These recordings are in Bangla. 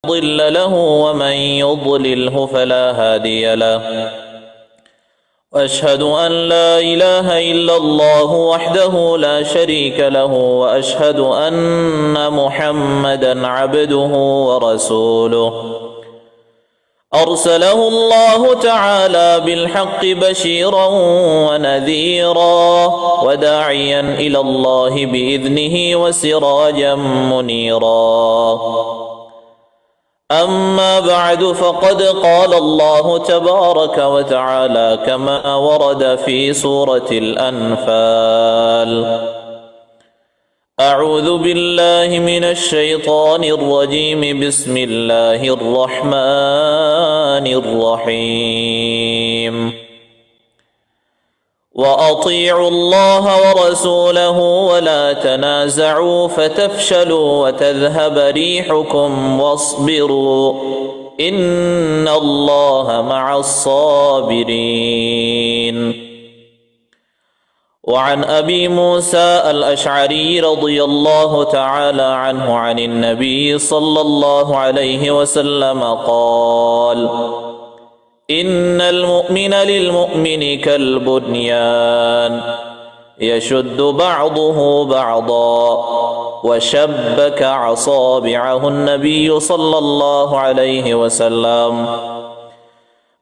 مضل له ومن يضلله فلا هادي له وأشهد أن لا إله إلا الله وحده لا شريك له وأشهد أن محمدا عبده ورسوله أرسله الله تعالى بالحق بشيرا ونذيرا وداعيا إلى الله بإذنه وسراجا منيرا. أما بعد فقد قال الله تبارك وتعالى كما ورد في سورة الأنفال: أعوذ بالله من الشيطان الرجيم. بسم الله الرحمن الرحيم. وأطيعوا الله ورسوله ولا تنازعوا فتفشلوا وتذهب ريحكم واصبروا إن الله مع الصابرين. وعن أبي موسى الأشعري رضي الله تعالى عنه عن النبي صلى الله عليه وسلم قال: إن المؤمن للمؤمن كالبنيان يشد بعضه بعضا وشبك أصابعه النبي صلى الله عليه وسلم،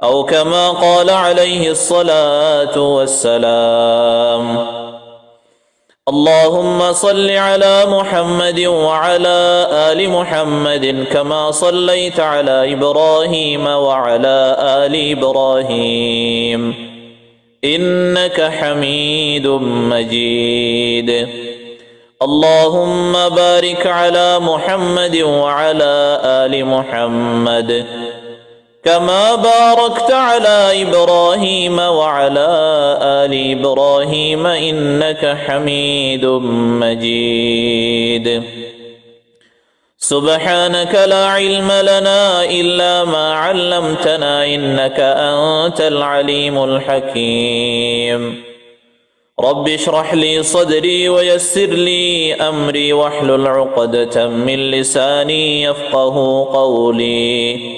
أو كما قال عليه الصلاة والسلام. اللهم صل على محمد وعلى آل محمد كما صليت على إبراهيم وعلى آل إبراهيم إنك حميد مجيد. اللهم بارك على محمد وعلى آل محمد كما باركت على إبراهيم وعلى آل إبراهيم إنك حميد مجيد. سبحانك لا علم لنا إلا ما علمتنا إنك أنت العليم الحكيم. رب اشرح لي صدري ويسر لي أمري واحلل عقدة من لساني يفقه قولي.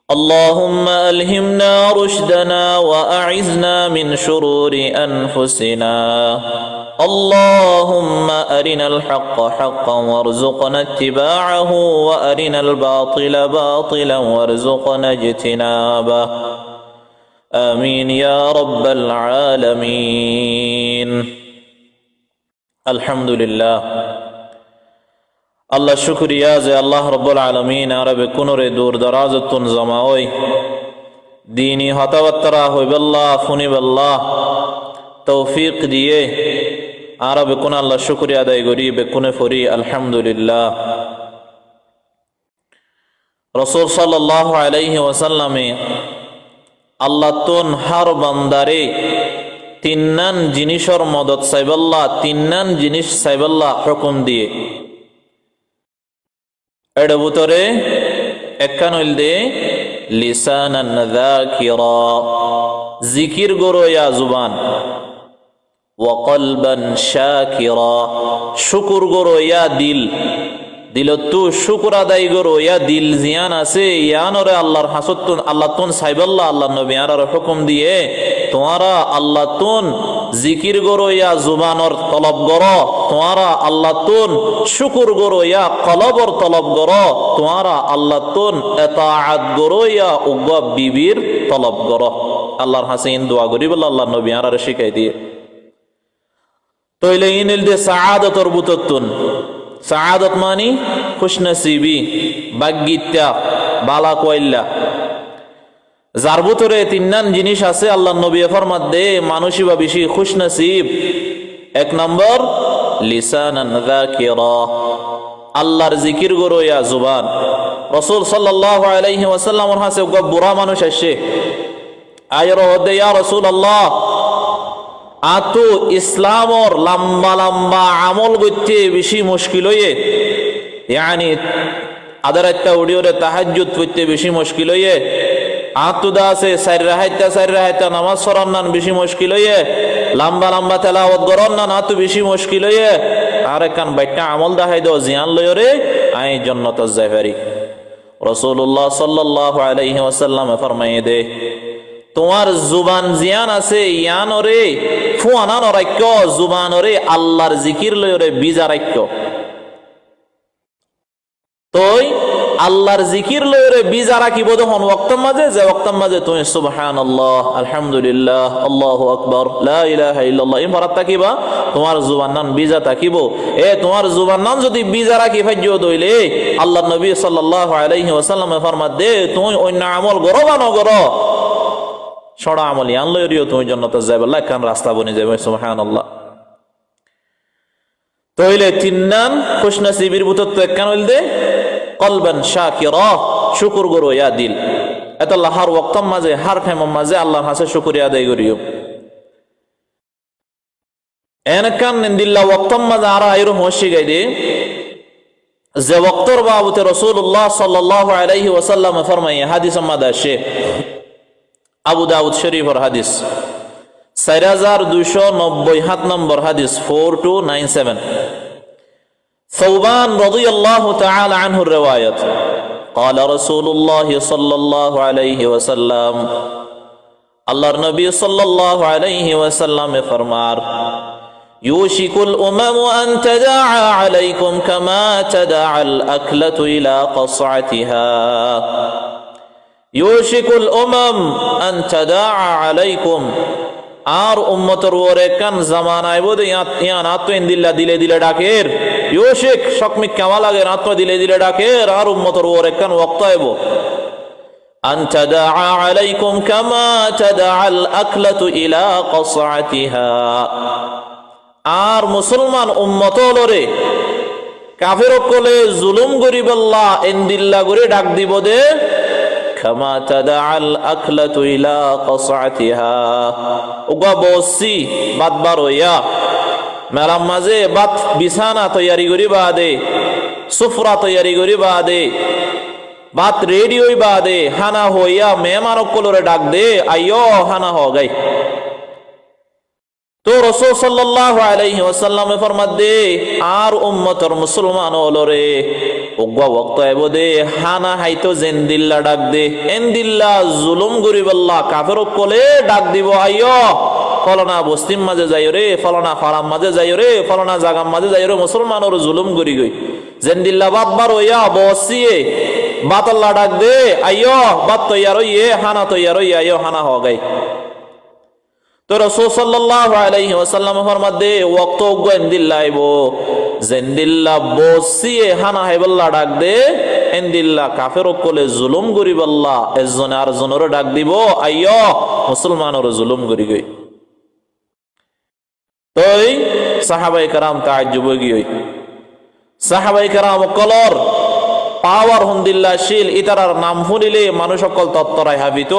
اللهم ألهمنا رشدنا وأعذنا من شرور أنفسنا. اللهم أرنا الحق حقا وارزقنا اتباعه وأرنا الباطل باطلا وارزقنا اجتنابه. آمين يا رب العالمين. الحمد لله. আল্লাহ শুকরিয়া যে আল্লাহ রব্বুল আলামিন আরবে কুনরে দূর দারাজতুন জামাওই দীনি হতাবাত্তরা হইবাল্লাহ ফুনিবাল্লাহ তৌফিক দিয়ে আরবে কুন আল্লাহ শুকরিয়া আদায় করি বেকুনে ফরি আলহামদুলিল্লাহ। রাসূল সাল্লাল্লাহু আলাইহি ওয়াসাল্লামে আল্লাহ তুন হার বান্দারে তিননান জিনিসর মদত চাইবাল্লাহ তিননান জিনিস চাইবাল্লাহ হুকুম দিয়ে এর ভিতরে একখান হইলদে লিসানান যাকিরা জিকির গরো ইয়া জুবান, ওয়া কলবান শাকিরা শুকর গরো ইয়া দিল, দিলতু শুকর আদায় গরো ইয়া দিল জিয়ান আছে ইয়ানরে আল্লাহর হাসতুন আল্লাহ তুন সাইবাল্লাহ আল্লাহ নবী আর হুকুম দিয়ে তোমারা আল্লাহ তুন জিকির গরো ইয়া জুবানর তলব গরো, তোমারা আল্লাহ তুন শুকুর গরো ইয়া কলবর তলব গরো, তোমারা আল্লাহ তুন এতাআত গরো ইয়া উগবা বিবির তলব গরো। আল্লাহর হাসিন দোয়া করি বলে আল্লাহ নবী আর শিখাই দিয়ে তইলে ইনিল দে সাআদাতর বুততুন। সাআদাত মানি খুশনসিবি ভাগ্যিত্যা বালা কইল্লা। যার ভিতরে তিননান জিনিস আছে আল্লাহ নবী ফরমাত দে মানুষই বা বেশি খুশনসিব। এক নম্বর লিসানান যাকিরা আল্লাহর জিকির গরো ইয়া জুবান। রাসূল সাল্লাল্লাহু আলাইহি ওয়াসাল্লামের কাছে এক বুড়া মানুষ আসে আয়র হদে ইয়া রাসূলুল্লাহ আতো ইসলামর লম্বা লম্বা আমল করতে বেশি মুশকিল হয়ে ইয়ানি আদার একটা উড়িওরে তাহাজ্জুদ করতে বেশি মুশকিল হয়ে আতুদা আছে চার রাহাইতা নামাজ পড়ার নান বেশি মুশকিল হয়ে লম্বা লম্বা তেলাওয়াত করার নান আতো বেশি মুশকিল হয়ে আর একখান বাইটা আমল দেখাই দাও জিয়ান লয়রে আই জান্নাত যাই পারি। রাসূলুল্লাহ সাল্লাল্লাহু আলাইহি ওয়াসাল্লাম ফরমায়ে দে তোমার জুবান জিয়ান আছে ইয়ান ওরে ফুয়ানা নরাক্য জুবান ওরে আল্লাহর জিকির লই ওরে বিজা রাক্য তোই আল্লাহর জিকির লই ওরে বিজা রাখিব যখন ওয়াক্তের মাঝে যে ওয়াক্তের মাঝে তুমি সুবহানাল্লাহ আলহামদুলিল্লাহ আল্লাহু আকবার লা ইলাহা ইল্লাল্লাহ এই পড়া তাকিবা তোমার জুবান নান বিজা তাকিব তোমার জুবান নান যদি বিজা রাখি ফাজ্য দইলে আল্লাহর নবী সাল্লাল্লাহু আলাইহি ওয়াসাল্লাম ফরমাত দে তুমি অন্য আমল করো বা না করো ছড়া আমল ইয়ান লইরিও তুমি জান্নাতে যাইবা লাখান রাস্তা বনি যাবে সুবহানাল্লাহ তইলে তিননান খুশনসিবির বুতত কেন হইল দে কলবান শাকিরা শুকর করো ইয়া দিল এত আল্লাহ হার ওয়াক্তম মাঝে হার টাইমের মাঝে আল্লাহর কাছে শুকরিয়া আদায় করিও এনকান দিল্লা ওয়াক্তম মাঝে আর আইরো হশি গাই দে যে ওয়াক্তর বাবতে রাসূলুল্লাহ সাল্লাল্লাহু আলাইহি ওয়াসাল্লাম ফরমায়ে হাদিস মাদা আসে আবু দাউদ শরীফের হাদিস 4297 নম্বর হাদিস 4297 ثوبان رضي الله تعالى عنه الرواية قال رسول الله صلى الله عليه وسلم الله النبي صلى الله عليه وسلم فرمار يوشك الأمم أن تداعى عليكم كما تداعى الأكلة إلى قصعتها يوشك الأمم أن تداعى عليكم আর উম্মতর ওরে কান জামানায় বদে ইয়ান আত্ম ইনদিল্লা দিলে দিলে ডাকের ইউশিক সকমি কেমন লাগে আত্ম দিলে দিলে ডাকের আর উম্মতর ওরে কান ওয়াক্ত আইবো আন তাদআ আলাইকুম কামা তাদআ আল আকলাতু ইলা কসআতিহা আর মুসলমান উম্মত লরে কাফের কোলে জুলুম করিবাল্লাহ ইনদিল্লা করে ডাক দিব দে كما تدعى الأكلة إلى قصعتها وقبوسي بات بارويا মেলাম মাঝে বাত বিছানা তৈয়ারি করি বাদে সুফরা তৈয়ারি করি বাদে বাত রেডি হই বাদে হানা হইয়া মেহমানক কলরে ডাক দে আইয়ো হানা হ গাই তো রাসূল সাল্লাল্লাহু আলাইহি ওয়াসাল্লাম ফরমাত দে আর উম্মতর মুসলমান হলরে ওগবা ওয়াক্ত আইবো দে হানা হাইতো জেনদিল্লা ডাক দে এনদিল্লা জুলুম গরিবাল্লাহ কাফেরক কোলে ডাক দিব আইয়ো ফলনা বস্তির মাঝে যাইও রে ফলনা ফারাম মাঝে যাইও রে ফলনা জাগাম মাঝে যাইও রে মুসলমানর জুলুম করি গই জেনদিল্লা বাত বার হইয়া বসিয়ে বাত আল্লাহ ডাক দে আইয়ো বাত তৈয়ার হইয়ে হানা তৈয়ার হইয়া আইয়ো হানা হ গাই তো রাসূল সাল্লাল্লাহু আলাইহি ওয়াসাল্লাম ফরমাত দে ওয়াক্ত গেনদিল্লা আইবো জেনদিল্লা বসিয়ে হানা হাইবাল্লাহ ডাক দে এনদিল্লা কাফের কোলে জুলুম করিবাল্লাহ এজনে আর জনরে ডাক দিব আইয়ো মুসলমানর জুলুম করি গই তোই সাহাবায়ে کرام তাজ্জুব গই সাহাবায়ে کرام কলর পাওয়ার হুন্দিল্লা শিল ইতারার নাম শুনিলে মানুষ সকল তত্তরাই হাবিত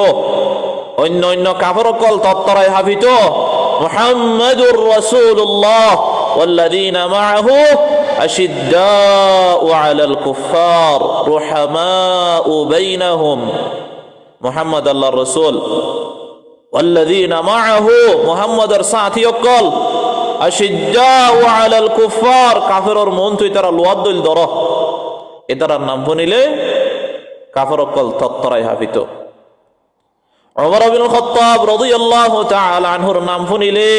অন্য অন্য কাফের সকল তত্তরাই হাবিত মুহাম্মাদুর রাসূলুল্লাহ والذين معه أشداء على الكفار رحماء بينهم محمد الله الرسول والذين معه محمد الرساتي يقول أشداء على الكفار كافر المنتو ترى الوضع الدره إذا النمفوني لي كافر قل تطري حفيتو عمر بن الخطاب رضي الله تعالى عنه النمفوني لي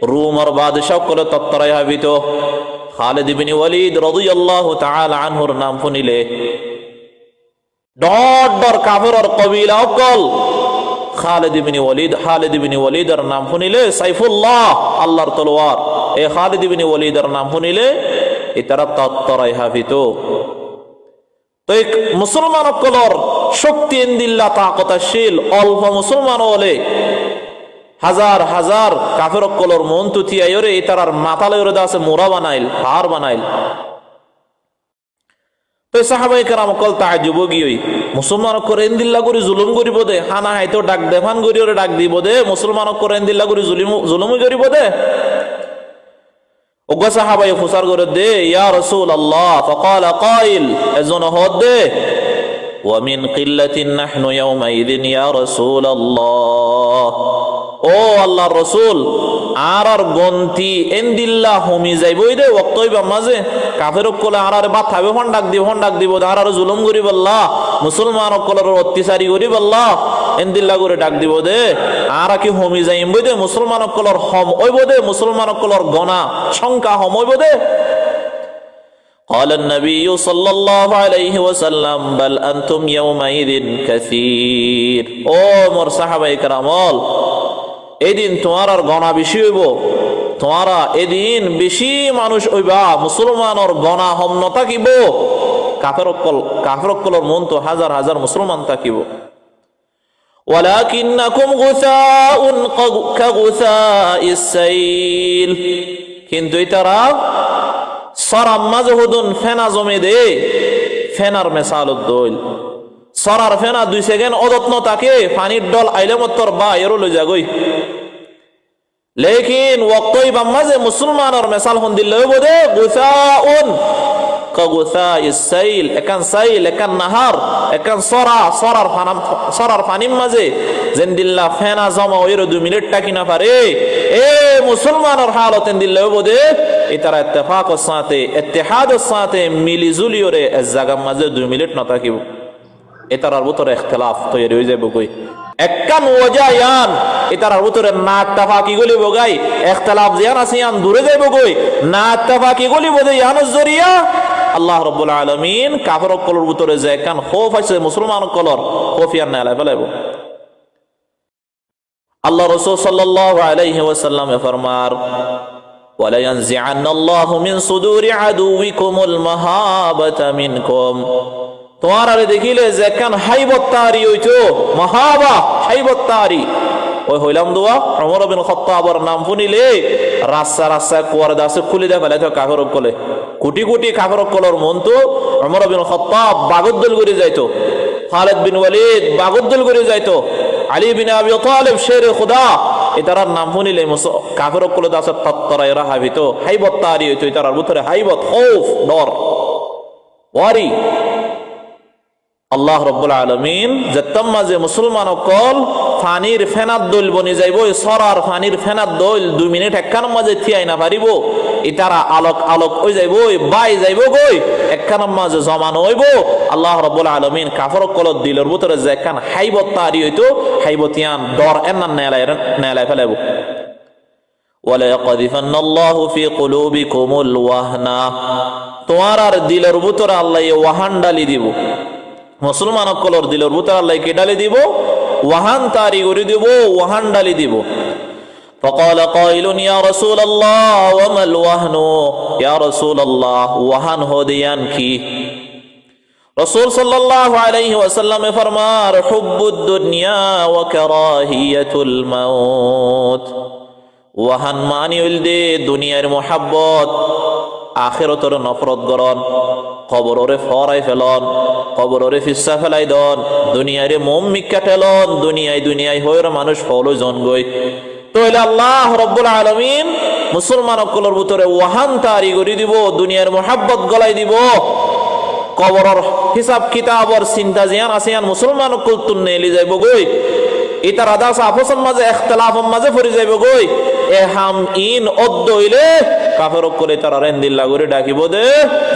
রুমর বাদশাহ কোলে তত্তরাই হাবিত খালিদ ইবনে ওয়ালিদ রাদিয়াল্লাহু তাআলা আনহুর নাম শুনিলে ডর কাফেরর কবিলা অকল খালিদ ইবনে ওয়ালিদের নাম শুনিলে সাইফুল্লাহ আল্লাহর তলোয়ার এই খালিদ ইবনে ওয়ালিদের নাম শুনিলে ইতারা তত্তরাই হাবিত তো মুসলমান অকলর শক্তি ইনদিল্লাহ তাকতাশীল অল্প মুসলমান হলে হাজার হাজার কাফের কলর মন তুতিয়াইরে ইতারার মাথালে ওরে দাসে মোরা বানাইল হার বানাইল তো সাহাবায়ে کرام কল তাজ্জুব গিয়ই মুসলমান করে ইনদিল্লাহ করি জুলুম করিব দে হানা হাইতো ডাক দেফান করি ওরে ডাক দিব দে মুসলমান করে ইনদিল্লাহ করি জুলুম করিব দে ওগো সাহাবায়ে ফুসার করে দে ইয়া রাসূলুল্লাহ فقال قائل এজন হদ দে ومن قلة نحن يومئذ يا رسول الله ও আল্লাহর রাসূল আর গন্তি এন্দিল্লা হোমি যাইবই দে ওক্তইবা মাঝে কাফের কলে আর বা থাবে ফোন ডাক দিব আর জুলুম করি বললা মুসলমান কলের অত্যাচারী করি বললা এন্দিল্লা করে ডাক দিব দে আর কি হোমি যাইম বই দে মুসলমান কলর হম ওইব দে মুসলমান কলর গনা সংখ্যা হম ওইব দে قال النبي صلى الله عليه وسلم بل أنتم يومئذ كثير ও মোর সাহাবায়ে কেরামল এদিন তোমার আর গনা বেশি হইব তোমারা এদিন বেশি মানুষ হইবা মুসলমানের গনা হম ন থাকিব কাফের কলর মন তো হাজার হাজার মুসলমান থাকিব ولكنكم غثاء كغثاء السيل কিন্তু এটারা সরাম মাজহুদুন ফেনা জমে দে ফেনার মেসালত দইল সরার ফেনা 2 সেকেন্ড অযত্ন থাকে পানির ডল আইলে মতর বা এরো লই যাগই লেকিন ওয়াক্তই বাম্মাজে মুসলমানের মেসাল হন দিল লইব দে গুসাউন কাগুসাইস সাইল একান সাইল একান নাহার একান সরার পানির মাঝে জেন্দিল্লা ফেনা জমা ওইরো 2 মিনিট টাকি না পারে এ মুসলমানের হালত দিল লইব দে ইতারা ইত্তেফাকর সাথে ইত্তেহাদের সাথে মিলিজুলি ওরে জায়গার মাঝে 2 মিনিট না থাকিব এতারার ভিতরে ইখতিলাফ তৈরি হয়ে যাবে কই এককান ওয়াজায়ান এতারার ভিতরে না ইত্তেফাকি গলি বগাই ইখতিলাফ জিয়ান আসিয়ান দূরে যাবে কই না ইত্তেফাকি গলি বদে ইয়ানুস জরিয়া আল্লাহ রাব্বুল আলামিন কাফের কলর ভিতরে যে একখান খৌফ আছে মুসলমান কলর খৌফিয়ান না আলাই ফেলাইব আল্লাহ রাসূল সাল্লাল্লাহু আলাইহি ওয়াসাল্লাম ফরমার ولا ينزعن الله من صدور عدوكم المهابة منكم তোমারে দেখিলে যে কান হাইবত্তারি হইতো মাহাবা হাইবত্তারি ওই হইলাম দোয়া ওমর ইবনে খাত্তাবের নাম শুনিলে রাস্তা কোয়ার দাসে খুলে দেয় ফেলে তো কাফের কলে কোটি কোটি কাফের কলর মন তো ওমর ইবনে খাত্তাব বাগদল করে যাইতো খালিদ বিন ওয়ালিদ বাগদল করে যাইতো আলী বিন আবি তালিব শের খুদা এটার নাম শুনিলে কাফের কলে দাসে তত্তরা এরা হাবিত হাইবত্তারি হইতো এটার ভিতরে হাইবত খৌফ ডর ওয়ারি আল্লাহ রাব্বুল আলামিন যেতাম মাঝে মুসলমান কল ফানির ফেনাত দইল বনি যাইব সরার ফানির ফেনাত দইল 2 মিনিট একখান মাঝে থিয়াই না পারিব ইতারা আলোক হই যাইব বাই যাইব গই একখান মাঝে জমান হইব আল্লাহ রাব্বুল আলামিন কাফর কল দিলের ভিতরে যে একখান হাইবত তারি হইতো হাইবতিয়ান ডর এন্না নেলাই ফেলাইব ওয়ালা ইয়াকযিফান্না আল্লাহু ফি কুলুবিকুমুল ওয়াহনা তোমার আর দিলের ভিতরে আল্লাহ ওয়াহান ডালি দিব মুসলমান কলর দিলের ভিতরে আল্লাহ কে ডালি দিব ওয়াহান তারি করে দিব ওয়াহান ডালি দিব فقال قائل يا رسول الله وما الوهن يا رسول الله وهن هديان کی رسول صلی اللہ علیہ وسلم فرمار حب الدنيا وكراهية الموت ওয়াহান মানি হইল দে দুনিয়ার মোহাব্বত আখিরাতের নফরত গরন কবররে ফরাই ফেলন কবররে ফিসা ফেলাই দন দুনিয়ারে মোম মিক্কা ঠেলন দুনিয়ায় হইর মানুষ ফলো জন গই তাহলে আল্লাহ রাব্বুল আলামিন মুসলমান সকলের ভিতরে ওয়াহান তারি করে দিব দুনিয়ার মোহাব্বত গলাই দিব কবরর হিসাব কিতাবর চিন্তা জিয়ান আসিয়ান মুসলমান সকল তুন্নে এলি যাইব গই ইতার আদাস আপসন মাঝে ইখতিলাফের মাঝে পড়ে যাইব গই এহাম ইন অদ্দ হইলে কাফের করে তারা রেন্দিল্লা করে ডাকিব দে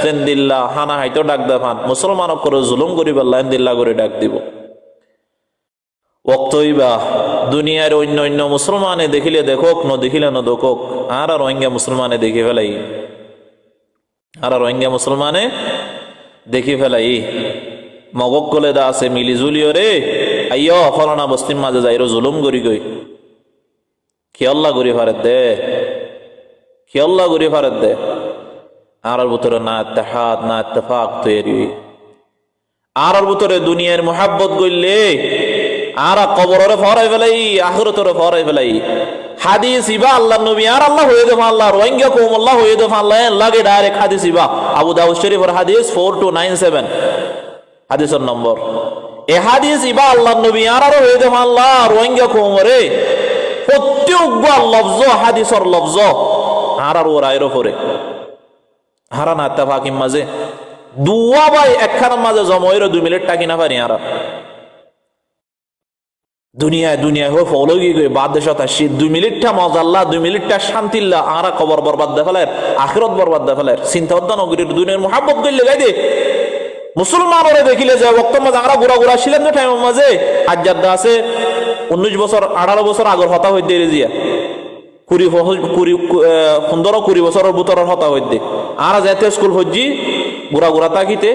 জেন্দিল্লা হানা হাইতো ডাক দেফান মুসলমান করে জুলুম করিব আল্লাহ রেন্দিল্লা করে ডাক দিব ওক্তইবা দুনিয়ার অন্য মুসলমানে দেখিলে দেখোক ন দেখিলে ন দেখোক আর রোহিঙ্গা মুসলমানে দেখি ফেলাই আর রোহিঙ্গা মুসলমানে দেখি ফেলাই মগক গলে দা আছে মিলি জুলিও রে আইয়ো ফলানা বস্তির মাঝে যাইরো জুলুম করি গই কি আল্লাহ করি ফারেত দে কি আল্লাহ করি ফারেত দে আর ভিতরে না ইত্তেহাদ না ইত্তেফাক তৈরি আর ভিতরে দুনিয়ার মোহাব্বত গইলে আর কবররে ফরাই ফেলাই আখিরাতরে ফরাই ফেলাই হাদিস ইবা আল্লাহ নবী আর আল্লাহ হয়ে দেফা আল্লাহ রোহিঙ্গা কওম আল্লাহ হয়ে দেফা আল্লাহ লাগে ডাইরেক্ট হাদিস ইবা আবু দাউদ শরীফের হাদিস 4297 হাদিসের নম্বর এ হাদিস ইবা আল্লাহ নবী আর হয়ে দেফা আল্লাহ রোহিঙ্গা কওম রে প্রত্যেক লফজ হাদিসের লফজ আর ওরাইর পরে হারানা ইত্তেফাকিম মাঝে দুয়া ভাই একখান মাঝে জমাইর 2 মিনিট টাকি না পারি আর দুনিয়ায় হয়ে ফলো গিয়ে বাদ দেশত আসি 2 মিনিটটা মজাল্লা 2 মিনিটটা শান্তিল্লা আরা কবর বরবাদ দে ফেলার আখিরত বরবাদ দে ফেলার চিন্তা উদ্যান নগরীর দুনিয়ার মোহাব্বত করলে গাই দে মুসলমানরে দেখিলে যায় বক্তব্য মাঝে আমরা ঘোরা ছিলেন না টাইমের মাঝে আজ যাদ্দা আছে 19 বছর 18 বছর আগর হতা হইতে রেজিয়া 15-20 বছরের ভিতরের হতা হইতে আর যাইতে স্কুল হজ্জি ঘোরা তাকিতে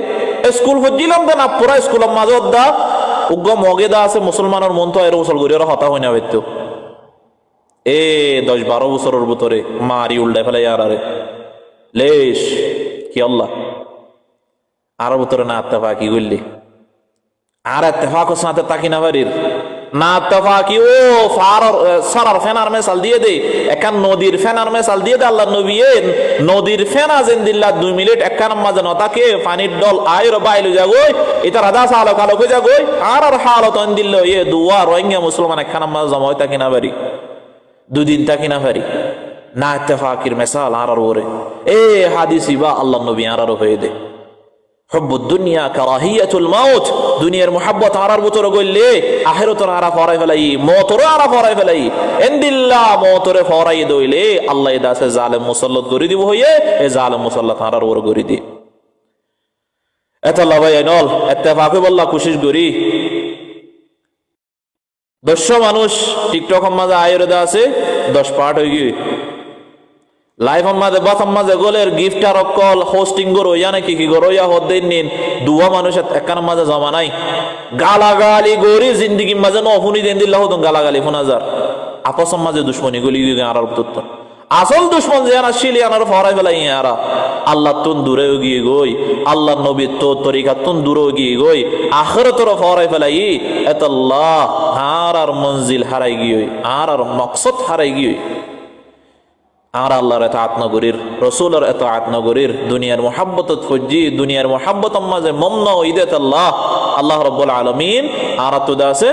স্কুল হজ্জিলাম না পুরা স্কুলের মাঝে দা উগ্র মগেদা আছে মুসলমানের মন তো এর মুসল গরিয়র হতা হয় না হইতো 10-12 বছরের ভিতরে মারি উল্টাই ফেলে আরে লেশ কি আল্লাহ আর ভিতরে না আত্তেফাকি করলি আর আত্তেফাকর সাথে তাকি না পারির না আত্তেফাকি ও সারার ফেনার মেসাল দিয়ে দে একান নদীর ফেনার মেসাল দিয়ে দে আল্লাহ নবী নদীর ফেনা জিন্দিল্লাহ 2 মিনিট একান মাঝে নতাকে পানির ডল আয়র বাইলু যাগই এটা রাধা সালো কালো কই যাগই আর হালত দিল দুয়া রোহিঙ্গা মুসলমান একান মাঝে জমা হয় তাকি না পারি 2 দিন তাকি না পারি না আত্তেফাকির মেসাল আর ওরে হাদিসি বা আল্লাহ নবী আর হয়ে দে হুব্বুদ দুনিয়া কারাহিয়াতুল মাউত দুনিয়ার মুহাব্বত আরার ভিতরে গইলে আখিরাতর আরা ফরাই ফেলাই মওতরে আরা ফরাই ফেলাই ইনদিল্লাহ মওতরে ফরাই দইলে আল্লাহ দাসে জালেম মুসাল্লাত গরি দিব হইয়ে এ জালেম মুসাল্লাত আরার ওর গরি দি এতলা ভাই নল ইত্তেফাক বল্লা কোশিশ গরি 200 মানুষ টিকটক মাঝে আয়রে দা আছে 10 পার্ট হই গই লাইভ মাঝে বাথম মাঝে গোলের গিফটার অকল হোস্টিং গরো ইয়া নাকি কি গরো ইয়া হদ্দিন নিন দুয়া মানুষ একান মাঝে জমা নাই গালাগালি গরি জিন্দেগি মাঝে নফুনি দেন দিল্লাহ তো গালাগালি ফোনাজার আপসম মাঝে দুশ্মনী গলি গিয়ে আরার তত্ত্ব আসল দুশ্মন যে আনা শিলি আনার ফরাই ফেলাই ইয়ারা আল্লাহ তুন দূরে গিয়ে গই আল্লাহ নবী তো তরিকা তুন দূরে গিয়ে গই আখিরাতর ফরাই ফেলাই এতাল্লাহ আর মঞ্জিল হারাই গিয়ে আর মকসদ হারাই গিয়ে আর আল্লাহর এতাআত নগরীর রাসূলের এতাআত নগরীর দুনিয়ার মুহাব্বতত ফজি দুনিয়ার মুহাব্বত মাঝে মমনা ইদাত আল্লাহ রাব্বুল আলামিন আর তুদা আছে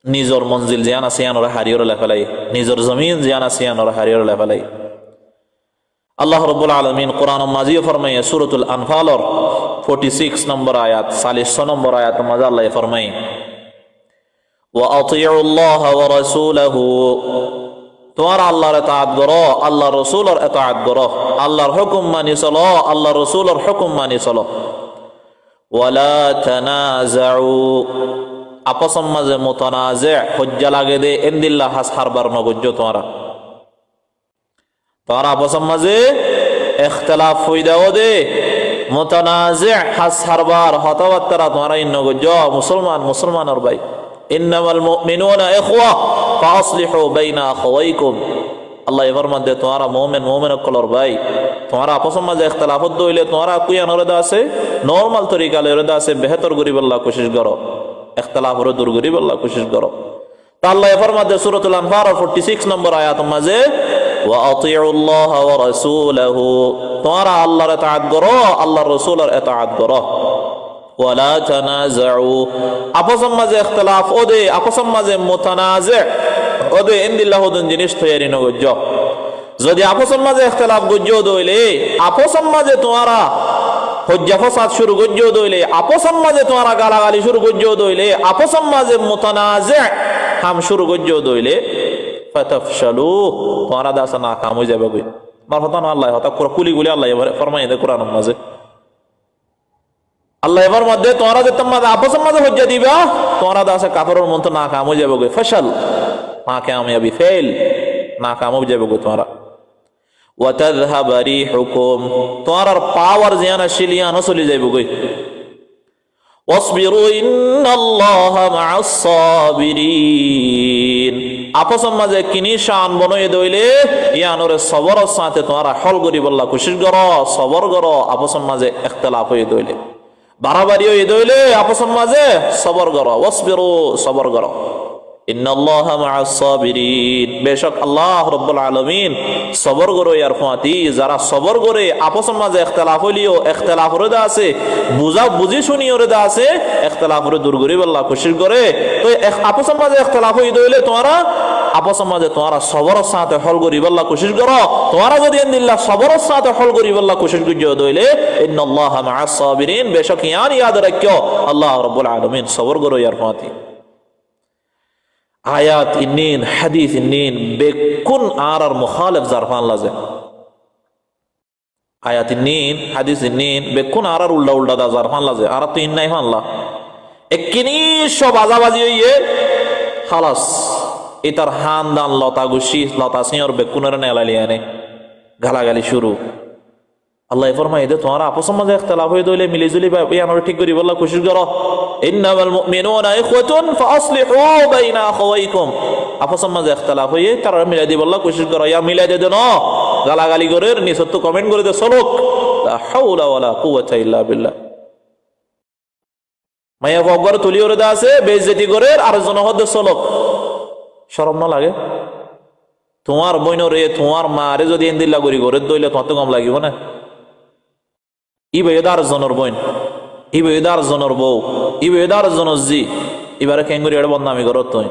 নিজর মঞ্জিল জিয়ান আছে আনরা হারিয়র লেফালাই নিজর জমিন জিয়ান আছে আনরা হারিয়র লেফালাই আল্লাহ রাব্বুল আলামিন কোরআন মাজিদ ফরমায়ে সূরাতুল আনফালর 46 নম্বর আয়াত 46 নম্বর আয়াত মাঝে আল্লাহ ফরমায়ে ওয়া আতিউল্লাহ ওয়া রাসূলহু তোমারা আল্লাহর ইতাআত করো আল্লাহ রাসূলের ইতাআত করো আল্লাহর হুকুম মানি চলো আল্লাহ রাসূলের হুকুম মানি চলো ওয়ালা তানাজাউ আপসম মাঝে মুতানাজি হজ্জা লাগে দে ইনদিল্লাহ হাস হারবার নগজ্জ তোমারা আপসম মাঝে ইখতিলাফ হই দাও দে মুতানাজি হাস হারবার হতাওয়াত্তরা তোমারা নগজ্জ মুসলমানের ভাই ইন্নামাল মুমিনুনা ইখওয়া ফাসলিহু বাইনা আখাওয়াইকুম আল্লাহ এবার মধ্যে তোমারা মুমিন কলর ভাই তোমারা আপসম মাঝে ইখতিলাফত দইলে তোমারা কুয়া নরদা আছে নরমাল তরিকা লরদা আছে বেহতর গরিব আল্লাহ কোশিশ করো ইখতিলাফ হরে দূর গরিব আল্লাহ কোশিশ করো তা আল্লাহ এবার মধ্যে সূরাতুল আনফাল 46 নম্বর আয়াত মাঝে ওয়া আতিউল্লাহ ওয়া রাসূলহু তোমারা আল্লাহর ইতাআত করো আল্লাহর রাসূলের ইতাআত করো ওয়ালা তানাজাউ আপসম মাঝে ইখতিলাফ ওদে আপসম মাঝে মুতানাজি ওদে ইনদিল্লাহ ওদন জিনিস তৈরি নগজ্জ যদি আপসম মাঝে ইখতিলাফ গজ্জ দইলে আপসম মাঝে তোমারা হজ্জা ফাসাদ শুরু গজ্জ দইলে আপসম মাঝে তোমারা গালাগালি শুরু গজ্জ দইলে আপসম মাঝে মুতানাজি হাম শুরু গজ্জ দইলে ফাতাফশালু তোমারা দাসা না কাম হয়ে যাবে কই মারফতান আল্লাহ হতা কুলি গুলি আল্লাহ ফরমায় দে কোরআন মাঝে আল্লাহ এবার মধ্যে তোমরা যে তোমাদের আপসের মাঝে হজ্জা দিবা তোমরা দাসে কাফেরের মন তো না কাম হয়ে যাবে গো ফশল না কামিয়াবি ফেল না কাম হয়ে যাবে গো তোমরা ওয়া তাযহাব রিহুকুম তোমরা পাওয়ার জিয়ানা শিলিয়ান চলে যাবে গো ওয়াসবিরু ইন্নাল্লাহা মা'আস সাবিরিন আপসের মাঝে কিনি শান বনয়ে দইলে ইয়ানরে সবরের সাথে তোমরা হল করি বল্লা কোশিশ করো সবর করো আপসের মাঝে ইখতিলাফ হয়ে দইলে বাড়াবাড়ি হয়ে দইলে আপসের মাঝে সবর করো ওয়াসবিরু সবর করো ইন্নাল্লাহা মা'আস সাবিরিন বেশক আল্লাহ রাব্বুল আলামিন সবর করো ইয়ার ফাতি যারা সবর করে আপসের মাঝে ইখতিলাফ হইলিও ইখতিলাফ রদা আছে বুঝি শুনি রদা আছে ইখতিলাফ রে দূর করি আল্লাহ কোশিশ করে তো আপসের মাঝে ইখতিলাফ হই দইলে তোমরা আপসের মাঝে তোমরা সবরের সাথে হল করি আল্লাহ কোশিশ করো তোমরা যদি ইনদিল্লাহ সবরের সাথে হল করি আল্লাহ কোশিশ গুজ দইলে ইন্নাল্লাহা মা'আস সাবিরিন বেশক ইয়াদ রাখিও আল্লাহ রাব্বুল আলামিন সবর করো ইয়ার ফাতি আয়াত ইন্নিন হাদিস ইন্নিন বেকুন আর মুখালিফ জারফান লাজে আয়াত ইন্নিন হাদিস ইন্নিন বেকুন আর উল্টা উল্টা দা জারফান লাজে আর তো ইন্নাই ফানলা এককিনি সব আজাবাজি হইয়ে খালাস এটার হান দান লতা গুছি লতা সিঁর বেকুনের নেলালি আনে গালাগালি শুরু আল্লাহ ফরমাই দে তোমার আপস মাঝে ইখতিলাফ হয়ে দইলে মিলিজুলি ইয়ানোর ঠিক করি বল্লা কোশিশ করো ইন্নামাল মুমিনুনা ইখওয়াতুন ফাসলিহু বাইনা আখাওয়াইকুম আপস মাঝে ইখতিলাফ হয়ে তারা মিলাই দি বল্লা কোশিশ করো ইয়া মিলাই দে ন গালাগালি করে নিসত কমেন্ট করে দে সলক লা হাওলা ওয়ালা কুওয়াতা ইল্লা বিল্লাহ মায়া ফগর তুলিওরে দা আছে বেইজ্জতি করে আর জন হদে সলক শরম না লাগে তোমার বইনরে তোমার মারে যদি এন্দিল্লা করি করে দইলে তোমার তো কম লাগিব না ইবেদার জনের বোন ইবেদার জনের বউ ইবেদার জনের জি এবারে কেঙ্গুরি এটা বদনামি করো তুই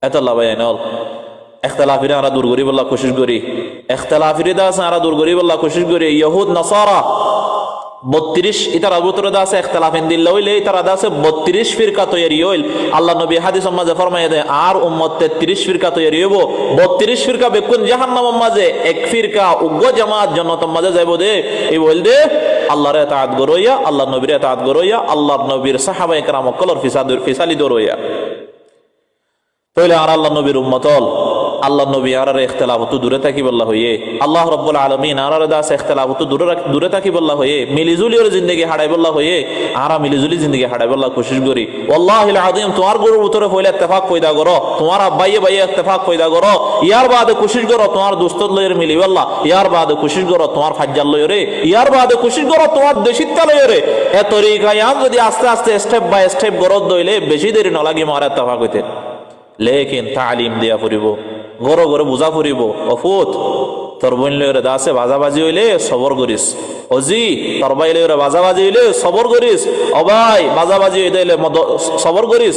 এত লাভ নল এখতলাফিরে আমরা দূর করি বললা কোশিশ করি এখতলাফিরে দাস আমরা দূর করি বললা কোশিশ করি ইহুদ নাসারা 32 ইতারা ভিতরে আছে ইখতিলাফিন দিল হইলে ইতারা আছে 32 ফিরকা তৈরি হইল আল্লাহ নবী হাদিস মাঝে ফরমায়ে দেয় আর উম্মত 33 ফিরকা তৈরি হইব 32 ফিরকা বেকুন জাহান্নাম মাঝে এক ফিরকা উগ্র জামাত জান্নাত মাঝে যাইব দে এই বল দে আল্লাহর ইতাআত গরইয়া আল্লাহর নবীর ইতাআত গরইয়া আল্লাহর নবীর সাহাবায়ে কেরাম কলর ফিসালি দরইয়া তাইলে আর আল্লাহর নবীর উম্মতল আল্লাহ নবী আর ইখতিলাফ তো দূরে থাকি বল্লা হইয়ে আল্লাহ রাব্বুল আলামিন আর দাস ইখতিলাফ তো দূরে থাকি বল্লা হইয়ে মিলিজুলি ওর জিন্দেগি হাড়াই বল্লা হইয়ে আর মিলিজুলি জিন্দেগি হাড়াই বল্লা কোশিশ করি ওয়াল্লাহিল আযীম তোমার গরুর ভিতরে হইলে ইত্তেফাক পয়দা করো তোমার আব্বাইয়ে ভাইয়ে ইত্তেফাক পয়দা করো ইয়ার বাদে কোশিশ করো তোমার দোস্তর লয়ের মিলি বল্লা ইয়ার বাদে কোশিশ করো তোমার ফাজ্জাল লয়েরে ইয়ার বাদে কোশিশ করো তোমার দেশিত্তা লয়েরে এ তরিকায় আম যদি আস্তে আস্তে স্টেপ বাই স্টেপ গরত দইলে বেশি দেরি ন লাগি মার ইত্তেফাক হইতে লেকিন তালিম দিয়া পড়িব গরো গরো বুঝা পড়িব অফুত তোর বোন লইরে দাসে বাজাবাজি হইলে সবর করিস অজি তোর ভাই লইরে বাজাবাজি হইলে সবর করিস ও ভাই বাজাবাজি হইলে সবর করিস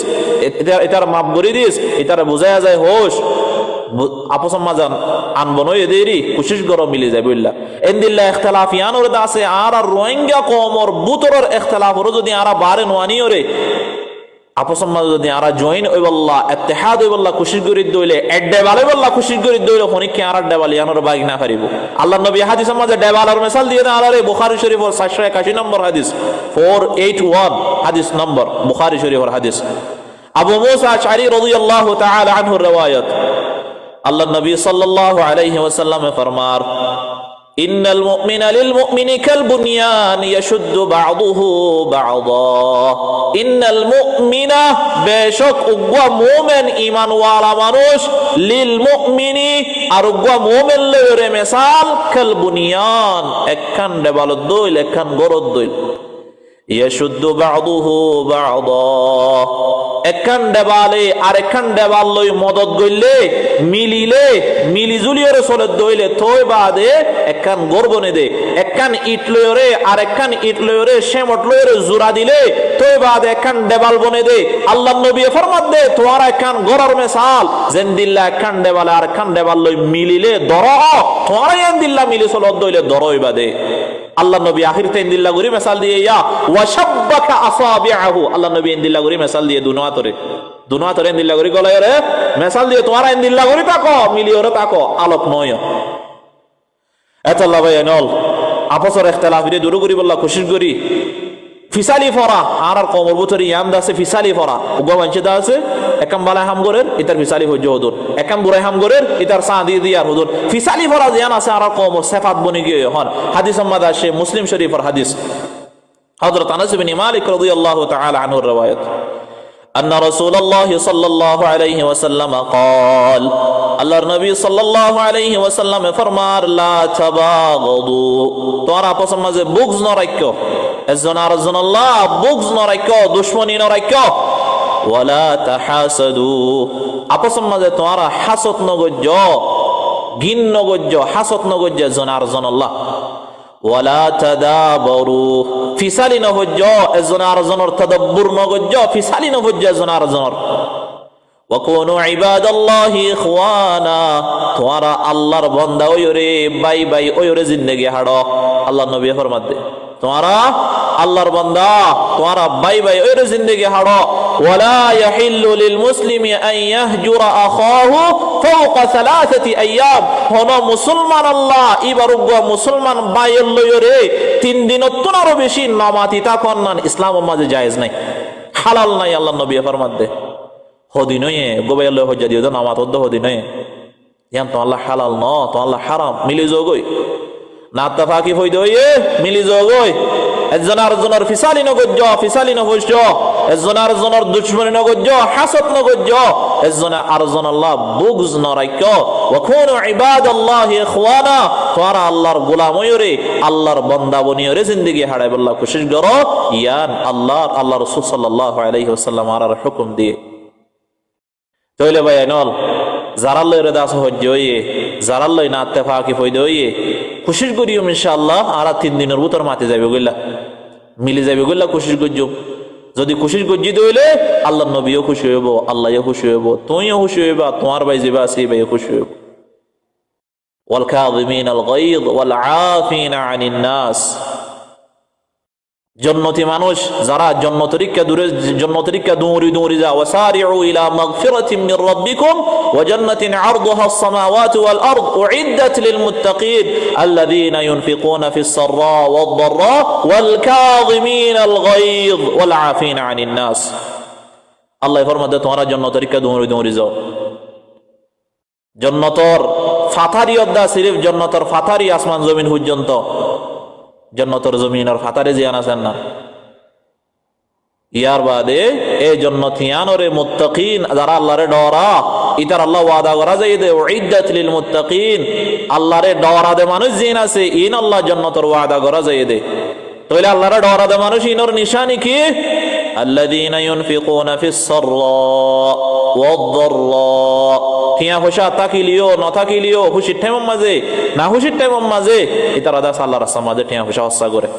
এটার মাপ করে দিস এটার বুঝায়া যায় হোস আপস মাজান আনবো নই দেরি কোশিশ করো মিলে যায় বললা এন্দিল্লা ইখতিলাফ ইয়ানোর দাসে আর রোহিঙ্গা কওমর বুতরের ইখতিলাফ হলো যদি আর বারে নোয়ানি ওরে আপস মাঝে যদি আর জয়েন ওই বল্লা ইত্তেহাদ ওই বল্লা কোশিশ করি দইলে এডে বালে বল্লা কোশিশ করি দইলে ফনিকে আর ডেবাল ইয়ানোর বাগ না পারিব আল্লাহর নবী হাদিস মাঝে ডেবালার মিসাল দিয়ে দেন আলারে বুখারী শরীফের 781 নম্বর হাদিস 481 হাদিস নম্বর বুখারী শরীফের হাদিস আবু মুসা আশআরী রাদিয়াল্লাহু তাআলা আনহু riwayat আল্লাহর নবী সাল্লাল্লাহু আলাইহি ওয়াসাল্লাম ফরমার ইন্নাল মুমিনা লিল মুমিনি কাল বুনিয়ান ইয়াশুদ্দু বা'দুহু বা'দা ইন্নাল মুমিনা বেশক উগ্র মুমিন ঈমান ওয়ালা মানুষ লিল মুমিনি আর উগ্র মুমিন লরে মিসাল কাল বুনিয়ান একখান দেওয়াল দইল একখান গরদ দইল ইয়াশুদ্দু বা'দুহু বা'দা একখান দেওয়ালে আর একখান দেওয়াল লই মদত গইলে মিলিলে মিলিজুলিয়রে চলে দইলে থই বাদে একখান গর্বনে দে একখান ইট লয়রে আর একখান ইট লয়রে সেমট লয়রে জোড়া দিলে থই বাদে একখান দেওয়াল বনে দে আল্লাহর নবী ফরমাত দে তোরা একখান গরর মিসাল যেন দিল্লা একখান দেওয়ালে আর একখান দেওয়াল লই মিলিলে দর তোরা এন দিল্লা মিলি চলে দইলে দরই বাদে আল্লাহ নবী আখিরতে ইন্দিল্লা গুরি মিসাল দিয়ে ইয়া ওয়াশাব্বাকা আসাবিআহু আল্লাহ নবী ইন্দিল্লা গুরি মিসাল দিয়ে দুনোয়া তরে ইন্দিল্লা গুরি গলায়রে মিসাল দিয়ে তোমরা ইন্দিল্লা গুরি তাকো মিলিয়রে তাকো আলোক নয় এত আল্লাহ ভাই নল আপসর ইখতিলাফ দিয়ে দূর করি বল্লা কোশিশ করি ফিসালি ফরা আর কমর বুতরি ইয়াম দাসে ফিসালি ফরা উগা মানছে দাসে একম বালা হাম গরের ইতার ফিসালি হইজ হুদুর একম বুরাই হাম গরের ইতার সাদি দিয়ার হুদুর ফিসালি ফরা জিয়ান আছে আর কমর সিফাত বনি গিয়ে হন হাদিস আম্মাদ আসে মুসলিম শরীফের হাদিস হযরত আনাস ইবনে মালিক রাদিয়াল্লাহু তাআলা আনহু riwayat أن رسول الله صلى الله عليه وسلم قال الله النبي صلى الله عليه وسلم فرمار لا تباغضوا তোমরা আপস মাঝে বুগজ ন রাখো একজন আর একজন আল্লাহ বুগজ ন রাখো দুশমনি ন রাখো ওয়ালা তাহাসাদু আপস মাঝে তোমরা হাসদ ন গজ্জো ঘিন ন গজ্জো হাসদ ন গজ্জো একজন আর একজন আল্লাহ ওয়ালা তাদাবরু ফিসালি ন হজ্জো একজন আর একজনের তাদাব্বুর ন গজ্জো ফিসালি ন হজ্জো একজন আর একজনের ওয়াকুনু ইবাদাল্লাহি ইখওয়ানা তোমরা আল্লাহর বান্দা ওইরে বাই বাই ওইরে জিন্দেগি হাড়ো আল্লাহর নবী ফরমাতে তোমারা আল্লাহর বান্দা, তোমারা ভাই ভাই ওই জিন্দেগি হাড়ো। ওয়ালা ইয়াহিল্লু লিল মুসলিমি আন ইয়াহজুরা আখাহু ফাওকা সালাসাতি আইয়াম। হন মুসলমান আল্লাহ ইবারুগ মুসলমান ভাইয়ের লয়রে 3 দিনতন আরো বেশি নামাতি তাকন না ইসলামের মাঝে জায়েজ নাই, হালাল নাই। আল্লাহর নবী ফরমাতে হদি নয় গোবাই লয় হজ্জা দিও নামাত হদ হদি নয় ইয়ান তো আল্লাহ হালাল ন তো আল্লাহ হারাম মিলি যোগই না তাফাকি হই দইয়ে মিলি যোগই। একজন আরেকজনের ফিসালি নগজ্জ ফিসালি নবজ্জ, একজন আরেকজনের দুশমনি নগজ্জ হাসদ নগজ্জ, একজন আরেকজন আল্লাহ বুগজ নরাইক। ওয়া কুনু ইবাদাল্লাহি ইখওয়ানা, তোরা আল্লাহর গোলাম হইরে আল্লাহর বান্দা বনিয়রে জিন্দেগি হারাই বল্লাহ কোশিশ করো। ইয়ান আল্লাহ রাসূল সাল্লাল্লাহু আলাইহি ওয়াসাল্লাম আর হুকুম দিয়ে তইলে ভাই নল জারাল্লাই রেদাস হজ্জ হইয়ে জারাল্লাই না ইত্তেফাকি হইদে হইয়ে কোশিশ করিও ইনশাআল্লাহ আর 3 দিনের ভিতর মাতে যাবে গইলা মিলে যাবে গইলা কোশিশ করছো। যদি কোশিশ করজি দইলে আল্লাহর নবীও খুশি হইব, আল্লাহও খুশি হইব, তুইও খুশি হইবা, তোমার ভাই যাবা সেই ভাইও খুশি হইব। ওয়াল কাযিমিনাল গায়দ ওয়াল আফিনা আনিন নাস, জন্নতি মানুষ যারা জন্নতরিকা দৌড়ি দৌড়ি যা। ওয়াসারিউ ইলা মাগফিরাতিন মির রাব্বিকুম ওয়া জান্নাতিন আরদুহা আস-সামাওয়াতু ওয়াল আরদ উইদ্দাত লিল মুত্তাকিন আল্লাযীনা ইউনফিকুনা ফিস সাররা ওয়াদ দাররা ওয়াল কাযিমিনাল গায়দ ওয়াল আফিনা আনিন নাস। আল্লাহ ফরমাতে তোমরা জন্নতরিকা দৌড়ি দৌড়ি যাও। জন্নতর ফাতারি অদ্দা সিরিফ জন্নতর ফাতারি আসমান জমিন পর্যন্ত, জন্নতর জমিনের ফাতারে জিয়ান আছেন না। ইয়ার বাদে এই জন্নতিয়ানরে মুত্তাকিন যারা আল্লাহরে ডরা ইতার আল্লাহ ওয়াদা করা যায় দে উইদ্দাত লিল মুত্তাকিন, আল্লাহরে ডরা দে মানুষ জিন আছে ইন আল্লাহ জন্নতর ওয়াদা করা যায় দে। তাইলে আল্লাহরে ডরা দে মানুষ ইনর নিশানি কি? আল্লাযীনা ইউনফিকুনা ফিস সাররা ওয়াদ দাররা, টিয়া পয়সা তাকিলিও না তাকিলিও খুশির টাইমের মাঝে না খুশির টাইমের মাঝে ইতারা দাস আল্লাহর রাস্তার মাঝে টিয়া পয়সা হস্তা করে।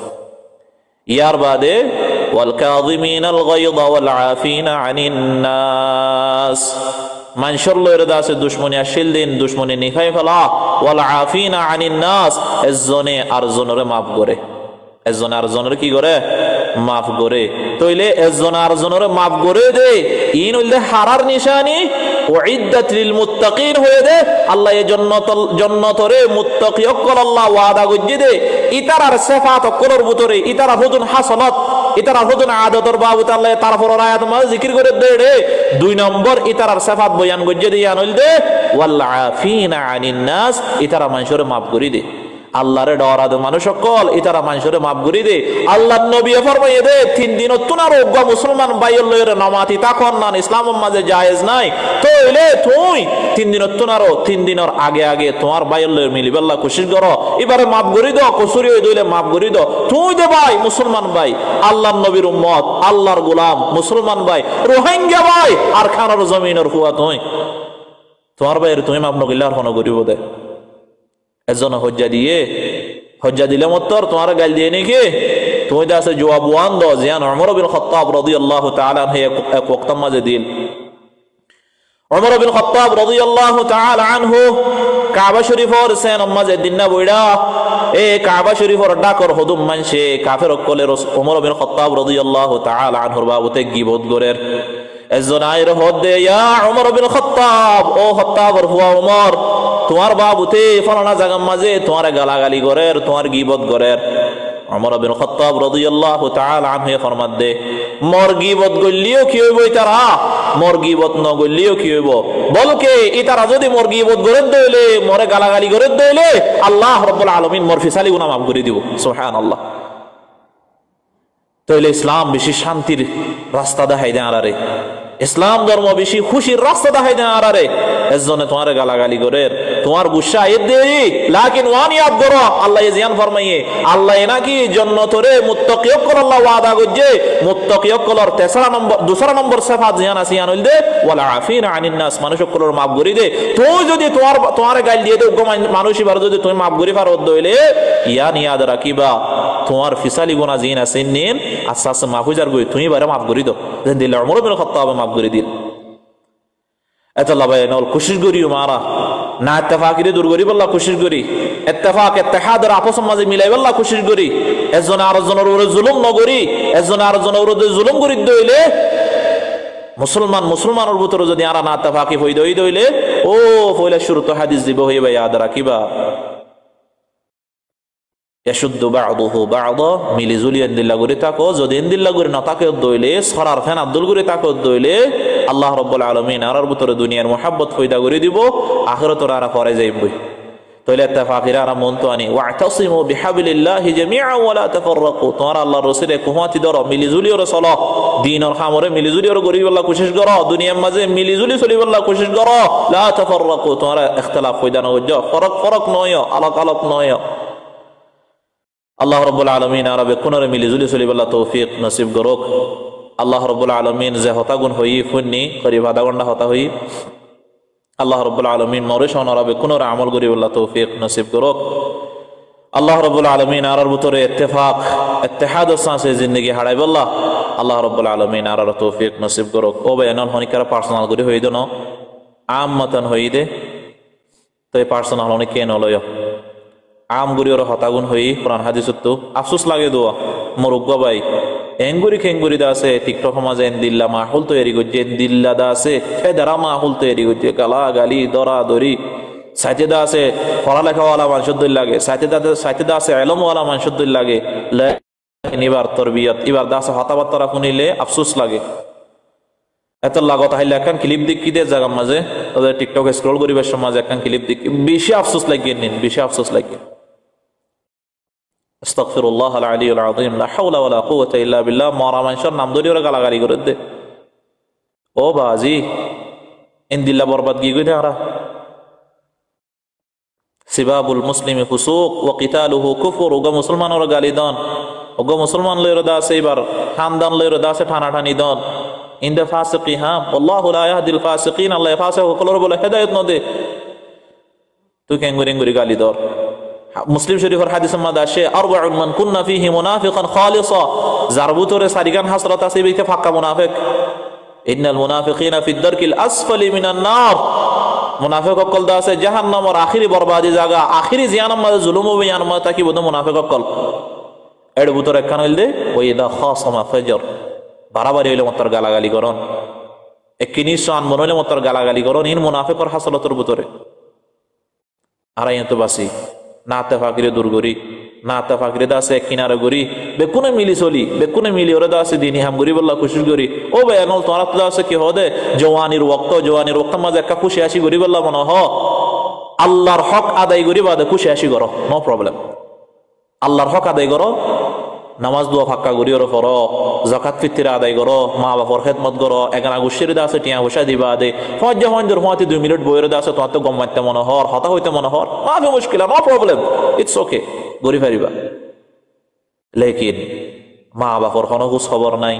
ইয়ার বাদে ওয়াল কাযিমিনাল গায়দ ওয়াল আফিনা আনিন নাস, মানুষের লয়ের দাসে দুশমনি আসিল দিন দুশমনি নিখাই ফেলা। ওয়াল আফিনা আনিন নাস, এজনে আরজনের মাফ করে, এজনে আরজনের কি করে মাফ করে। তইলে এজনে আরজনের মাফ করে দে ইন হইলে হারার নিশানি উইদ্দাত লিল মুত্তাকিন হয়ে দে। আল্লাহ এই জন্নতরে মুত্তাকি অকল আল্লাহ ওয়াদা গজ্জি দে ইতারার সিফাত অকলর ভিতরে ইতারা হুদুন হাসানাত ইতারা হুদুন আদতর বাবুত আল্লাহ তারপর আয়াত মাঝে জিকির করে দে রে। 2 নম্বর ইতারার সিফাত বয়ান গজ্জি দে ইয়ান হইল দে ওয়াল আফিনা আনিন নাস, ইতারা মানুষের মাফ করি দে। আল্লাহরে ডরা দে মানুষ সকল ইতারা মানুষের মাফ করি দে। আল্লাহর নবী ফরমাইয়ে দে 3 দিন তুনার ওগা মুসলমান বাইর লয়ের নামাতি তাকন না ইসলামের মাঝে জায়েজ নাই। তইলে তুই 3 দিন তুনারো 3 দিনের আগে আগে তোমার বাইর লয়ের মিলিবাল্লাহ কোশিশ করো এবারে মাফ করি দাও, কসুরি হই দইলে মাফ করি দাও। তুই দে ভাই মুসলমান ভাই আল্লাহর নবীর উম্মত আল্লাহর গোলাম মুসলমান ভাই রোহিঙ্গা ভাই আর খানার জমিনের হুয়া তুই তোমার বাইরে তুমি মাফ নগিলে আর কোনো করিব দে। এজন হজ্জা দিলে মত্তর তোমার গাল দিয়ে নাকি তুমি দাসে জবাব ওয়ান দো জিয়ান উমর বিন খাত্তাব রাদিয়াল্লাহু তাআলা আনহু এক ওয়াক্ত মাঝে দিল। উমর বিন খাত্তাব রাদিয়াল্লাহু তাআলা আনহু কাবা শরীফের সেন মাঝে দিনা বইড়া এ কাবা শরীফের ডাকর হুদুম মানছে কাফের কলের উমর বিন খাত্তাব রাদিয়াল্লাহু তাআলা আনহুর বাবুতে গীবত গরের। এজন আইর হদে ইয়া উমর বিন খাত্তাব ও খাত্তাবর হুয়া উমর তোমার বাবুতে ফলানা জায়গার মাঝে তোমার গালাগালি করের তোমার গীবত করের। উমর বিন খাত্তাব রাদিয়াল্লাহু তাআলা আনহু ফরমাত দে মোর গীবত গল্লিও কি হইব ইতারা মোর গীবত ন গল্লিও কি হইব বলকে ইতারা যদি মোর গীবত করে দইলে মোরে গালাগালি করে দইলে আল্লাহ রাব্বুল আলামিন মোর ফিসালি গুনাহ মাফ করে দিব। সুবহানাল্লাহ। তাইলে ইসলাম বেশি শান্তির রাস্তা দেখাই দেয় আরে, ইসলাম ধর্ম বেশি খুশির রাস্তা দেখাই দেয় আরে। এজন্য তোমার গালাগালি করে তোমার গুসা এ দেই লাকিন ওয়ান ইয়াদ করো আল্লাহ জিয়ান ফরমাইয়ে আল্লাহ নাকি জান্নাতরে মুত্তাকি অকল আল্লাহ ওয়াদা করছে মুত্তাকি অকলর 2 নম্বর সিফাত জিয়ান আছে ইয়ান হইল দে ওয়ালা আফিনা আনিন নাস, মানুষ অকলর মাফ করি দে। তুই যদি তোমার গাল দিয়ে দে মানুষ এবার যদি তুমি মাফ করি পারো দইলে ইয়ান ইয়াদ রাখিবা তোমার ফিসালি গুনাহ জিন আছে নিন আস্তে আস্তে মাফ হয়ে যাবে তুমি বারে মাফ করি দাও যেন দিল উমর বিন খাত্তাব মাফ করে দিল। এত লাভায় নল কোশিশ করিও মারা না ইত্তেফাকিরে দূর করি বল্লা কোশিশ করি ইত্তেফাক ইত্তেহাদের আপস মাঝে মিলাই বল্লা কোশিশ করি একজন আরেকজনের উপরে জুলুম নগরি একজন আরেকজনের উপরে জুলুম করি দইলে মুসলমানের ভিতরে যদি আরা না ইত্তেফাকি হই দইলে ও পয়লা শুরু তো হাদিস দিব হই ভাই ইয়াদ রাখিবা ইয়াশুদ্দু বা'দুহু বা'দা মিলিজুলি এন্দিল্লা করে তাকো যদি এন্দিল্লা করে না তাকে দইলে সরার ফেন আব্দুল করে তাকে দইলে আল্লাহ রাব্বুল আলামিন আরার ভিতরে দুনিয়ার মুহাব্বত পয়দা করে দিব আখিরাতের আরা পরে যাইবই তাইলে ইত্তেফাকিরা আরা মন তো আনি ওয়া'তাসিমু বিহাবলিল্লাহি জামিআ ওয়া লা তাফাররাকু তোমরা আল্লাহর রাসূলে কুমাতি ধরো মিলিজুলি ওর চলো দ্বীনের খামরে মিলিজুলি ওর গরিব আল্লাহ কোশিশ করো দুনিয়ার মাঝে মিলিজুলি চলিব আল্লাহ কোশিশ করো লা তাফাররাকু তোমরা ইখতিলাফ পয়দা না হইজো ফরক নয় আলাপ নয় আল্লাহ রাব্বুল আলামিন আরবে কোনরে মিলিজুলি চলিব আল্লাহ তৌফিক নসিব করুক আল্লাহ রাব্বুল আলামিন যে হতাগুন হই ফুন্নি করিব আধা ঘন্টা হতা হই আল্লাহ রাব্বুল আলামিন মরিশন আরবে কোনরে আমল করিব আল্লাহ তৌফিক নসিব করুক আল্লাহ রাব্বুল আলামিন আরার ভিতরে ইত্তেফাক ইত্তেহাদ সাসে জিন্দেগি হারাইব আল্লাহ রাব্বুল আলামিন আরার তৌফিক নসিব করুক ও বয়ানন হনিকার পার্সোনাল করি হই দনো আম্মাতান হই দে তো এই পার্সোনাল হনি কেন লয় আম গুরি ওর হতাগুন হই কোরআন হাদিসত তো আফসোস লাগে দোয়া মরুগ্গা ভাই খেঙ্গুরি দা আছে টিকটক সমাজে এন্দিল্লা মাহুল তৈরি করছে এন্দিল্লা দা আছে ফেদারা মাহুল তৈরি করছে গালা গালি দরা দরি সাইতে দা আছে পড়ালেখাওয়ালা মানুষদের লাগে সাইতে দা আছে এলমওয়ালা মানুষদের লাগে এবার তরবিয়ত এবার দা আছে হতাবার্তারা শুনিলে আফসোস লাগে এত লাগত হাইলে একখান ক্লিপ দেখি দে জায়গার মাঝে তাদের টিকটক স্ক্রল করিবার সময় একখান ক্লিপ দেখি বেশি আফসোস লাগিয়ে নিন বেশি আফসোস লাগিয়ে আস্তাগফিরুল্লাহ আল আলিয়্যুল আযীম লা হাওলা ওয়ালা কুওয়াতা ইল্লা বিল্লাহ মরা মানুষের নাম ধরে ওরা গালাগালি করে দে ও বাজি ইনদিল্লাহ বরবাদ গিয়ে গই না সিবাবুল মুসলিমি ফুসুক ওয়া কিতালুহু কুফর ওগা মুসলমান ওরা গালি দন ওগা মুসলমান লইরো দা আছে এবার খানদান লইরো দা আছে ঠানাঠানি দন ইনদা ফাসিকি হ্যাঁ আল্লাহু লা ইয়াহদিল ফাসিকিন আল্লাহ ফাসিক কলর বলে হেদায়েত ন দে তুই কেঙ্গুরি গালি দর মুসলিম শরীফের হাদিসের মধ্যে আসে আরবাউন মান কুন্না ফীহি মুনাফিকান খালিসা যার ভিতরে সারিগান হাসরাত আছে বিকে ফাক্কা মুনাফিক ইন্নাল মুনাফিকিনা ফিদ দারকিল আসফালি মিনান নার মুনাফিক কল দা আছে জাহান্নামের আখিরি বরবাদি জায়গা আখিরি জিয়ানাম মধ্যে জুলুম হবে ইয়ান মধ্যে তাকি বদ মুনাফিক কল এর ভিতরে একখান হইল দে ওয়াইদা খাসামা ফাজর বাড়াবাড়ি হইলে মতর গালাগালি করন এককিনি সান মন হইলে মতর গালাগালি করন ইন মুনাফিকর হাসলতর ভিতরে আর আইতো বাসি না ইত্তেফাকিরে দূর করি না ইত্তেফাকিরে দা আছে কিনারে করি বেকুনে মিলি চলি বেকুনে মিলি ওরে দা আছে দিনই হাম করি বল্লা খুশি করি ও ভাই এখন তোরা তো আছে কি হদে জওয়ানির ওয়াক্ত মাঝে একটা খুশি আসি করি বল্লা মনে হ আল্লাহর হক আদায় করি বাদে খুশি আসি করো নো প্রবলেম আল্লাহর হক আদায় করো নামাজ দোয়া ফাক্কা করি ওর ফর যাকাত ফিতরা আদায় করো মা বাবার খেদমত করো এখানে গুসির দা আছে টিয়া পয়সা দিবা দে ফজর 2 মিনিট বইয়ের দা আছে তোমার তো গম মারতে মনে হর হতা হইতে মনে হর মাফি মুশকিল নো প্রবলেম ইটস ওকে গরি ফারিবা লেকিন মা বাবার কোনো খোঁজ খবর নাই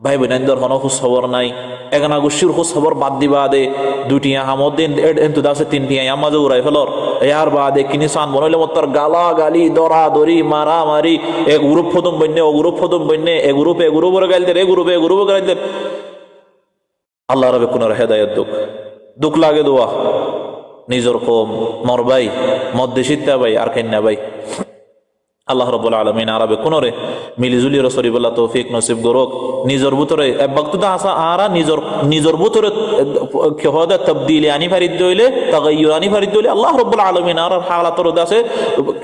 ভাই বোনদের কোনো খোঁজ খবর নাই এখানে গুসির খোঁজ খবর বাদ দিবা দে দুটিয়া হামদ দিন এন্তু দা আছে তিনটিয়া আমাজে উড়াই ফেলর ইয়ার বাদে কিনি সান বনাইলে মতর গালা গালি দরা দরি মারা মারি এক গ্রুপ ফদম বন্যে ও গ্রুপ ফদম বন্যে এ গ্রুপে গাইল দে এ গ্রুপে গাইল দে আল্লাহ রবে কোন হেদায়েত দুঃখ লাগে দোয়া নিজর কম মর ভাই মধ্যে সিদ্ধা ভাই আর কেন্না ভাই আল্লাহ রাব্বুল আলামিন আরবে কোনরে মিলিজুলি রাসূলুল্লাহ তৌফিক নসিব করুক নিজর ভিতরে বক্ততা আসা আরা নিজর ভিতরে কেহদা তাবদীলি আনি ফারিদ দইলে তাগায়্যুর আনি ফারিদ দইলে আল্লাহ রাব্বুল আলামিন আর হালাতর দাসে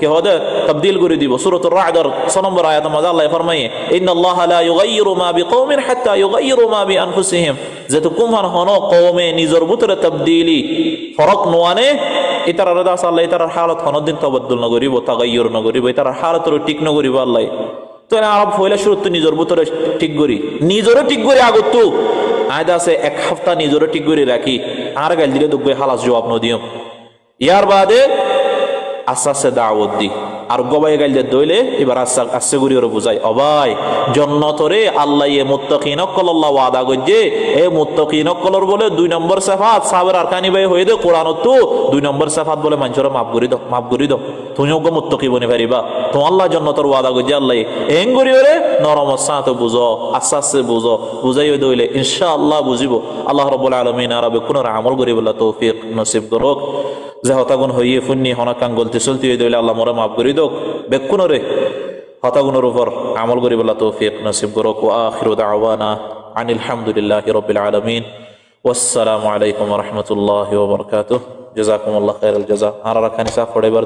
কেহদা তাবদীল করে দিব সূরাতুর রা'দ 6 নম্বর আয়াতে মধ্যে আল্লাহ ফরমায়ে ইন্নাল্লাহা লা ইউগায়্যিরু মা বিকওমিন হাত্তা ইউগায়্যিরু মা বিআনফুসিহিম যেহেতু কুমান হন কওমে নিজর ভিতরে তাবদীলি ফরক নোয়ানে ইতার দাস আল্লাহ ইতার হালত হনদিন তবদ্দুল নগরিব তাগায়্যুর নগরিব ইতার হালতর ঠিক নগরিব আল্লাহ তো আরব ফয়লা শুরু তো নিজর ভিতরে ঠিক করি নিজরও ঠিক করে আগত আয়দা আছে এক সপ্তাহ নিজরও ঠিক করে রাখি আর গাল দিলে দুগবে হালাস জবাব ন দিও ইয়ার বাদে আস্তে আস্তে দাওয়াত দি আর গবাই গাইলে দইলে এবার আস্তে আস্তে করি ওরা বুঝাই অবাই জন্নতরে আল্লাহ এ মুত্তাকিন কল্লাহ ওয়াদা করছে এ মুত্তাকিন কলর বলে 2 নম্বর সিফাত সাবের আরকানি ভাই হয়ে দে কোরআনত তো 2 নম্বর সিফাত বলে মানুষরা মাফ করি দাও তুমিও গো মুত্তাকি বনে পারিবা তো আল্লাহ জন্নতর ওয়াদা করছে আল্লাহ এং করি ওরে নরম সাথে বুঝো আস্তে আস্তে বুঝো বুঝাই দইলে ইনশাআল্লাহ বুঝিব আল্লাহ রাব্বুল আলামিন আর বেকুনর আমল করি বলা তৌফিক নসিব করুক যে হতাগুন হইয়ে ফুন্নি হনাকাং গলতি চলতি হয়ে দইলে আল্লাহ মোরা মাফ করি দোক বেকুনরে হতাগুনের উপর আমল করি বলা তৌফিক নসিব করুক ওয়া আখিরু দাওয়ানা আনিল হামদুলিল্লাহি রাব্বিল আলামিন ওয়াসসালামু আলাইকুম ওয়া রাহমাতুল্লাহি ওয়া বারাকাতুহু জাযাকুমুল্লাহু খাইরাল জাযা আর রাখানি সাফ পড়েবার